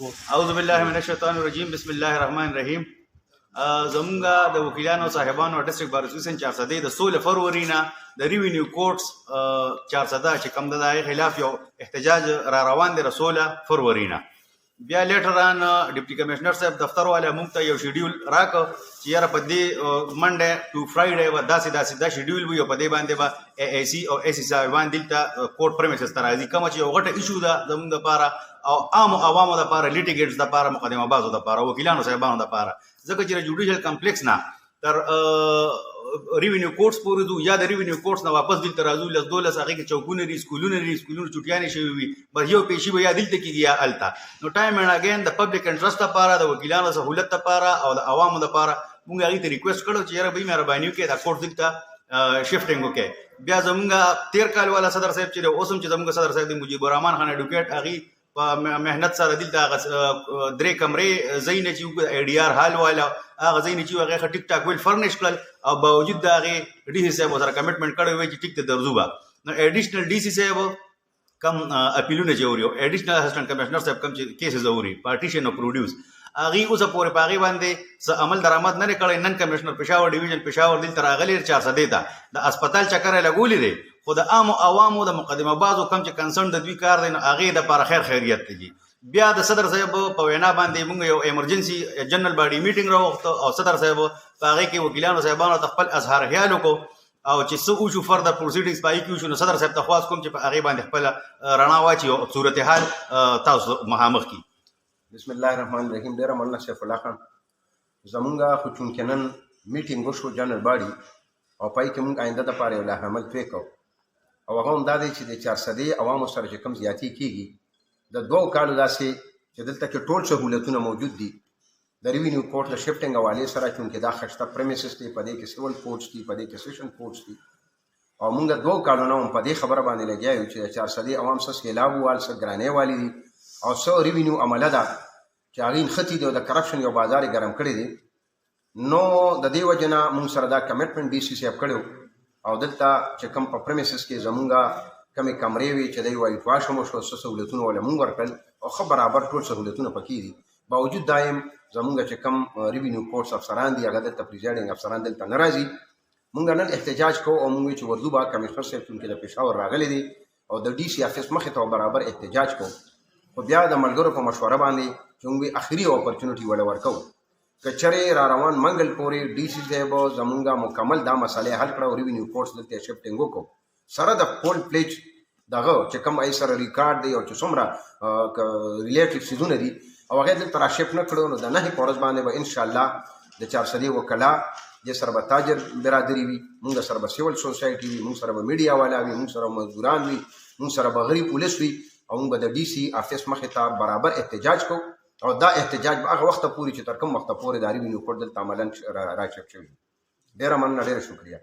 اعوذ بالله من الشیطان الرجیم بسم الله الرحمن الرحیم. زمونږ د وکیلانو صاحبانو ډیسټریکټ بار اسوسییشن 400 د 16 فروری نه د ریوینیو کورټس 400 چې کوم د خلاف یو احتجاج را روان دی 16 فروری نه. بیا لیټران ډیپټي کمشنر صاحب دفتر والا مونږ ته یو شیډیول راکو چې یاره په دې منډه ټو فرایډے و داسې دا شیډیول وي او په دې باندې به ای سی او ای سی صاحبان دلته کورټ پرمیسز ته راځي کوم چې یو غټه ایشو ده زموږ لپاره او عام عوامو لپاره لیټیګیټس لپاره مقدمه بازو لپاره وکیلانو صاحبانو لپاره ځکه چې جوډیشل کمپلیکس نه تر ریوینیو کورټس پورې دو یا د ریوینیو کورټس نه واپس دلته راځو لس دولس هغه کې چوکونه لري سکولونه چټیانې شوي وي بس یو پیشي به یا دلته کېږي یا الته نو ټایم اینډ اگین د پبلک انټرست لپاره د وکیلانو سهولت لپاره او د عوامو لپاره موږ هغې ته ریکویسټ کړو چې یاره به مهرباني وکړئ دا کورټ دلته شفټینګ وکړئ. بیا زمونږ تیر کال والا صدر صاحب چې دی اوس هم چې زمونږ صدر صاحب دی مجیب الرحمن خان ایډوکیټ هغې په محنت سره دلته درې کمرې ځای نه چې ای ډي آر هال والا هغه ځای نه چې هغه ښه ټیک ټاک ویل فرنش کړل او باوجود د هغې ډي سی صاحب سره کمیټمنټ کړی وی چې ټیک ته درځو به نو ایډیشنل ډي سی صاحب کم اپیلونه چې اوري او ایډیشنل اسسټنټ کمشنر صاحب کم چې کیسز اوري پارټیشن او پروډیوس هغې اوسه پورې په هغې باندې څه عمل درآمد نه دی کړی. نن کمشنر پېښور ډیویژن پېښور دلته راغلی 400 ته د اسپتال چکر یې لګولی دی خو د عامو عوامو د مقدمه بازو کم چې کنسرن د دوی کار دی نو هغې دپاره خیر خیریت دی. بیا د صدر صاحب په وینا باندې موږ یو ایمرجنسي جنرال باډي میټینګ راوغوښته او صدر صاحب په هغې کې وکیلانو صاحبانو ته خپل اظهار خیال وکړو او چې څه وشو فردر پروسیډینګز په هغې کې وشو نو صدر صاحب ته خواست کوم چې په هغې باندې خپله رڼا واچي او صورتحال تاسو مخامخ کړي. بسم الله الرحمن الرحیم. ډیره مننه سیف الله خان. زمونږ خو چونکې نن میټینګ وشو جنرال باډي او په هغې کې مونږ آینده دپاره یو لارښود پرې کوو او هغه هم دا دی چې د 400 عوامو سره چې کوم زیاتي کېږي د 2 کالو داسې چې دلته کې ټول سهولتونه موجود دي د ریوینیو کورټ د شفټینګ حوالې سره چونکې دا ښایسته پریمیسز دي په دې کې سیول کورټس دي په دې کې سیشن کورټس دي او مونږ 2 کالو نه هم په دې خبره باندې لګیا یو چې د 400 عوام څه سیلاب وال څه ګرانۍ والي دي او څه ریوینیو عمله ده چې هغې نښتي دي او د کرپشن یو بازار یې ګرم کړی دی. نو د دې وجې نه مونږ سره دا کمیټمنټ ډي سی صاحب کړی او دلته چې کوم په پریمیسز کې زمونږ کمې کمرې وي چې دی وایي واش هم وشو څه سهولتونه وله مونږ ورکړل او ښه برابر ټول سهولتونه پکې دي. باوجود دا یم زمونږ چې کوم ریوینیو کورټس افسران دي هغه دلته پریزایډینګ افسران دلته نه راځي. مونږ نن احتجاج کوو او مونږ چې ورځو به کمشنر صاحب چونکې د پېښور راغلی دی او د ډي سی افس مخې ته برابر احتجاج کوو خو بیا د ملګرو په مشوره باندې چې موږ اخري اپرچونټي وله ورکوو که چېرې را روان منګل پورې ډي سی صاحب زمونږ مکمل دا مسئلې حل کړه او ریوینیو کورټس دلته شفټینګ وکړو سره د فول پلیج دغه چې کوم ای سره ریکارډ دی او چې څومره ریلیټیو څیزونه دي او هغې دلته را شفټ نه کړو نو د 9 په ورځ باندې به انشاءالله د 400 وکلا دې سره به تاجر برادري وي مونږ سره به سیول سوسایټي وي مونږ سره به میډیا والا وي مونږ سره مزدوران وي مونږ سره به غري پولیس وي او مونږ به د ډي سی افس مخې ته برابر احتجاج کوو او دا احتجاج به هغه وخته پورې چې تر کوم وخته پورې د ریوینیو کورټ دلته عملاً را چپ شوي. ډېره مننه ډېره شکریه.